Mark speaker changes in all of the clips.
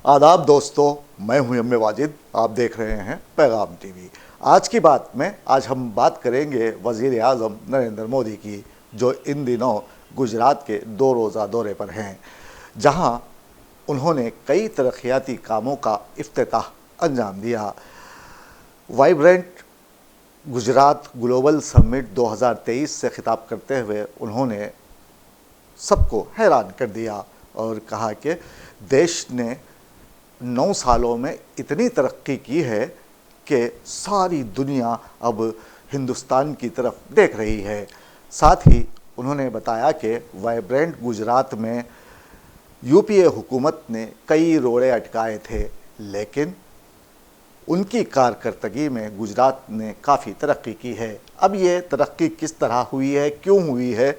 Speaker 1: आदाब दोस्तों, मैं हूं एम ए वाजिद। आप देख रहे हैं पैगाम टीवी। आज की बात में आज हम बात करेंगे वज़ीर आज़म नरेंद्र मोदी की, जो इन दिनों गुजरात के 2 रोज़ा दौरे पर हैं, जहां उन्होंने कई तरक्याती कामों का इफ्तिताह अंजाम दिया। वाइब्रेंट गुजरात ग्लोबल समिट 2023 से खिताब करते हुए उन्होंने सबको हैरान कर दिया और कहा कि देश ने 9 सालों में इतनी तरक्की की है कि सारी दुनिया अब हिंदुस्तान की तरफ देख रही है। साथ ही उन्होंने बताया कि वाइब्रेंट गुजरात में यूपीए हुकूमत ने कई रोड़े अटकाए थे, लेकिन उनकी कारकर्दगी में गुजरात ने काफ़ी तरक्की की है। अब ये तरक्की किस तरह हुई है, क्यों हुई है,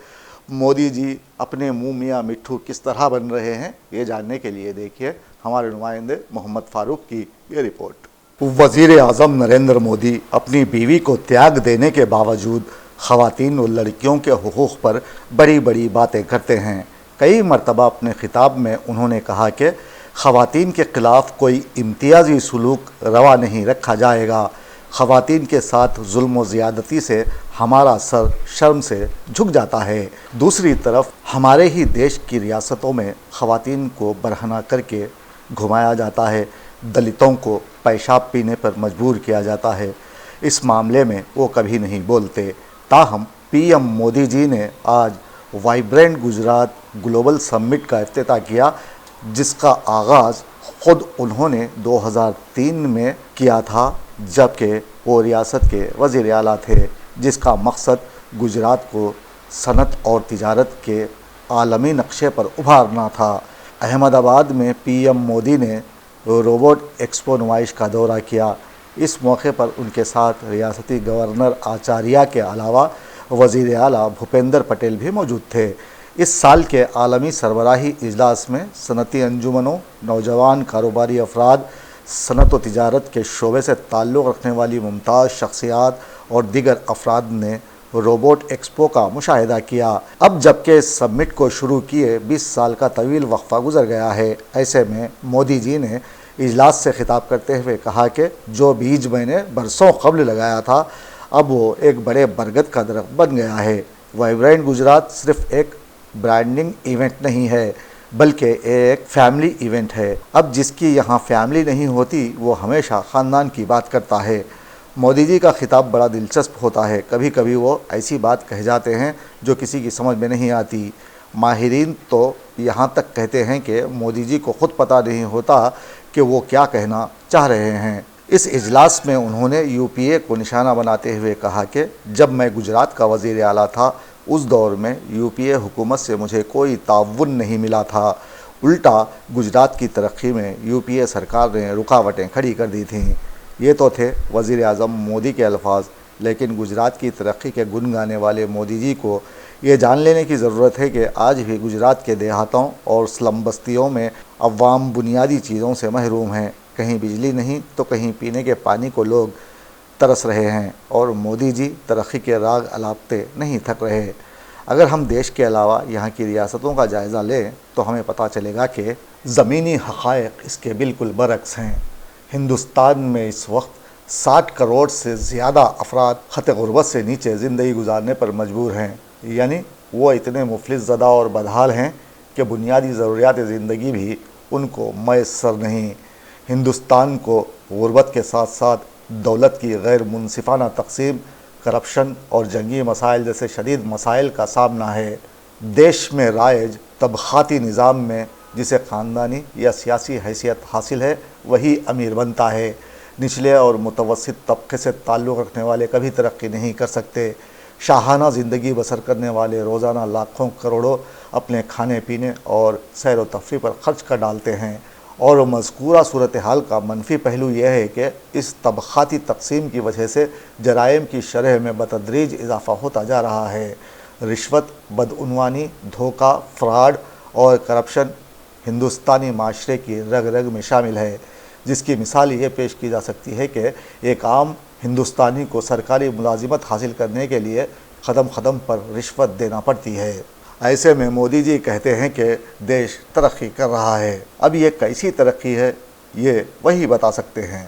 Speaker 1: मोदी जी अपने मुँह मियाँ मिट्ठू किस तरह बन रहे हैं, ये जानने के लिए देखिए हमारे नुमाइंदे मोहम्मद फारूक की ये रिपोर्ट। वज़ीर आज़म नरेंद्र मोदी अपनी बीवी को त्याग देने के बावजूद ख़वातीन और लड़कियों के हुकूक़ पर बड़ी बड़ी बातें करते हैं। कई मरतबा अपने ख़िताब में उन्होंने कहा कि ख़वातीन के ख़िलाफ़ कोई इम्तियाज़ी सलूक रवा नहीं रखा जाएगा। ख़वातीन के साथ जुल्म व ज़्यादती से हमारा सर शर्म से झुक जाता है। दूसरी तरफ हमारे ही देश की रियासतों में ख़वातीन को बरहना करके घुमाया जाता है, दलितों को पेशाब पीने पर मजबूर किया जाता है। इस मामले में वो कभी नहीं बोलते। ताहम पीएम मोदी जी ने आज वाइब्रेंट गुजरात ग्लोबल समिट का इफ्तिताह किया, जिसका आगाज़ ख़ुद उन्होंने 2003 में किया था, जबकि वो रियासत के वज़ीर आला थे, जिसका मकसद गुजरात को सनत और तिजारत के आलमी नक्शे पर उभारना था। अहमदाबाद में पीएम मोदी ने रोबोट एक्सपो नुमाइश का दौरा किया। इस मौके पर उनके साथ रियासती गवर्नर आचार्य के अलावा वज़ीर आला भूपेंद्र पटेल भी मौजूद थे। इस साल के आलमी सरबराही इजलास में सनती अंजुमनों, नौजवान कारोबारी अफराद, सनत व तिजारत के शोबे से ताल्लुक़ रखने वाली मुमताज़ शख्सियात और दीगर अफराद ने रोबोट एक्सपो का मुशाहिदा किया। अब जबकि समिट को शुरू किए 20 साल का तवील वक्फ़ा गुजर गया है, ऐसे में मोदी जी ने इजलास से खिताब करते हुए कहा कि जो बीज मैंने बरसों कब्ल लगाया था, अब वो एक बड़े बरगद का दरख्त बन गया है। वाइब्रेंट गुजरात सिर्फ एक ब्रांडिंग इवेंट नहीं है, बल्कि एक फैमिली इवेंट है। अब जिसकी यहाँ फैमिली नहीं होती, वो हमेशा ख़ानदान की बात करता है। मोदी जी का खिताब बड़ा दिलचस्प होता है। कभी कभी वो ऐसी बात कह जाते हैं जो किसी की समझ में नहीं आती। माहिरीन तो यहाँ तक कहते हैं कि मोदी जी को ख़ुद पता नहीं होता कि वो क्या कहना चाह रहे हैं। इस इजलास में उन्होंने यूपीए को निशाना बनाते हुए कहा कि जब मैं गुजरात का वज़ीर आला था, उस दौर में यूपीए हुकूमत से मुझे कोई ताउन नहीं मिला था। उल्टा गुजरात की तरक्की में यूपीए सरकार ने रुकावटें खड़ी कर दी थीं। ये तो थे वज़ीर आज़म मोदी के अल्फाज, लेकिन गुजरात की तरक्की के गुन गाने वाले मोदी जी को ये जान लेने की ज़रूरत है कि आज भी गुजरात के देहातों और स्लम बस्तियों में अवाम बुनियादी चीज़ों से महरूम हैं। कहीं बिजली नहीं तो कहीं पीने के पानी को लोग तरस रहे हैं, और मोदी जी तरक्की के राग अलापते नहीं थक रहे। अगर हम देश के अलावा यहाँ की रियासतों का जायज़ा लें तो हमें पता चलेगा कि ज़मीनी हक़ाइक़ इसके बिल्कुल बरक्स हैं। हिंदुस्तान में इस वक्त 60 करोड़ से ज़्यादा अफराद ख़त ग़ुरबत से नीचे ज़िंदगी गुजारने पर मजबूर हैं, यानी वो इतने मुफलिस ज़दा और बदहाल हैं कि बुनियादी ज़रूरियात ज़िंदगी भी उनको मैसर नहीं। हिंदुस्तान को ग़ुरबत के साथ साथ दौलत की गैर मुनसिफ़ाना तक़सीम, करप्शन और जंगी मसाइल जैसे शदीद मसाइल का सामना है। देश में राइज तबक़ाती निज़ाम में जिसे ख़ानदानी या सियासी हैसियत हासिल है, वही अमीर बनता है। निचले और मुतवस्सित तबके से ताल्लुक़ रखने वाले कभी तरक्की नहीं कर सकते। शाहाना ज़िंदगी बसर करने वाले रोज़ाना लाखों करोड़ों अपने खाने पीने और सैर व तफरीह पर ख़र्च कर डालते हैं, और मज़कूरा सूरत हाल का मनफी पहलू यह है कि इस तबक़ाती तक़सीम की वजह से जराइम की शरह में बतदरीज इजाफ़ा होता जा रहा है। रिश्वत, बदउनवानी, धोखा, फ्रॉड और करप्शन हिंदुस्तानी माशरे की रग रग में शामिल है, जिसकी मिसाल ये पेश की जा सकती है कि एक आम हिंदुस्तानी को सरकारी मुलाजिमत हासिल करने के लिए कदम कदम पर रिश्वत देना पड़ती है। ایسے میں مودی جی کہتے ہیں کہ دیش ترقی کر رہا ہے۔ اب یہ کیسی ترقی ہے یہ وہی بتا سکتے ہیں۔